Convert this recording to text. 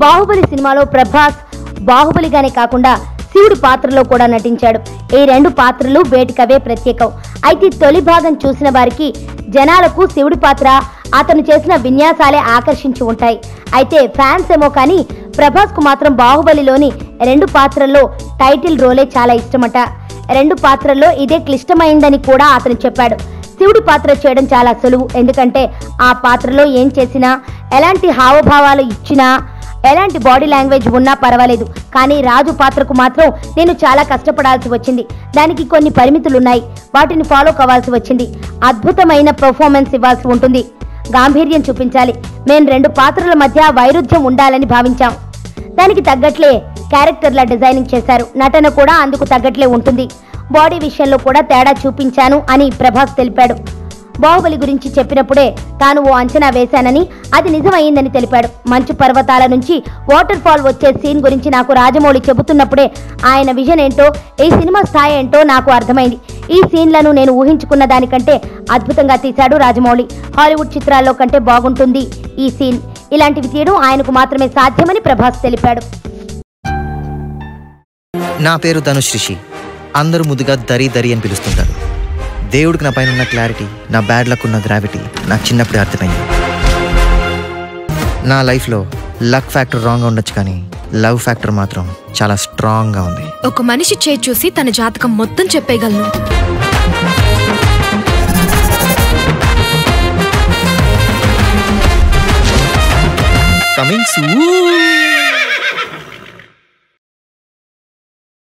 బాహుబలి సినిమాలో ప్రభాస్ బాహుబలిగానే కాకుండా శివుడి పాత్రలో కూడా నటించాడు. ఈ రెండు పాత్రలు వేటికవే ప్రత్యేకం. అయితే తొలి భాగం చూసిన వారికి జనాలకు శివుడి పాత్ర, అతను చేసిన విన్యాసాలే ఆకర్షించి ఉంటాయి. అయితే ఫ్యాన్స్ ఏమో కానీ ప్రభాస్ కు మాత్రం బాహుబలిలోని రెండు పాత్రల్లో టైటిల్ రోలే చాలా ఇష్టమట. రెండు పాత్రల్లో ఇదే క్లిష్టమైందని కూడా అతను చెప్పాడు. శివుడి పాత్ర చేయడం చాలా సులువు, ఎందుకంటే ఆ పాత్రలో ఏం చేసినా, ఎలాంటి హావభావాలు ఇచ్చినా, ఎలాంటి బాడీ లాంగ్వేజ్ ఉన్నా పర్వాలేదు. కానీ రాజు పాత్రకు మాత్రం నేను చాలా కష్టపడాల్సి వచ్చింది. దానికి కొన్ని పరిమితులున్నాయి, వాటిని ఫాలో కావాల్సి వచ్చింది. అద్భుతమైన పర్ఫార్మెన్స్ ఇవ్వాల్సి ఉంటుంది, గాంభీర్యం చూపించాలి. మేము రెండు పాత్రల మధ్య వైరుధ్యం ఉండాలని భావించాం. దానికి తగ్గట్లే క్యారెక్టర్ల డిజైనింగ్ చేశారు. నటన కూడా అందుకు తగ్గట్లే ఉంటుంది. బాడీ విషయంలో కూడా తేడా చూపించాను అని ప్రభాస్ తెలిపాడు. బాహుబలి గురించి చెప్పినప్పుడే తాను ఓ అంచనా వేశానని, అది నిజమైందని తెలిపాడు. మంచు పర్వతాల నుంచి వాటర్ ఫాల్ వచ్చే సీన్ గురించి నాకు రాజమౌళి చెబుతున్నప్పుడే ఆయన విజన్ ఏంటో, ఈ సినిమా స్థాయి ఏంటో నాకు అర్థమైంది. ఈ సీన్లను నేను ఊహించుకున్న దానికంటే అద్భుతంగా తీశాడు రాజమౌళి. హాలీవుడ్ చిత్రాల్లో కంటే బాగుంటుంది ఈ సీన్. ఇలాంటివి తీయడం ఆయనకు మాత్రమే సాధ్యమని ప్రభాస్ తెలిపాడు. నా పేరు ధనుష్ రిషి. అందరూ ముద్దుగా దరి దరి అని పిలుస్తుంటారు. దేవుడికి నా పైన ఉన్న క్లారిటీ, నా బ్యాడ్ లక్ ఉన్న గ్రావిటీ నాకు చిన్నప్పుడే అర్థమైంది. నా లైఫ్లో లక్ ఫ్యాక్టర్ రాంగ్గా ఉండొచ్చు, కానీ లవ్ ఫ్యాక్టర్ మాత్రం చాలా స్ట్రాంగ్గా ఉంది. ఒక మనిషి చేయి చూసి తన జాతకం మొత్తం చెప్పేయగలను. Coming soon.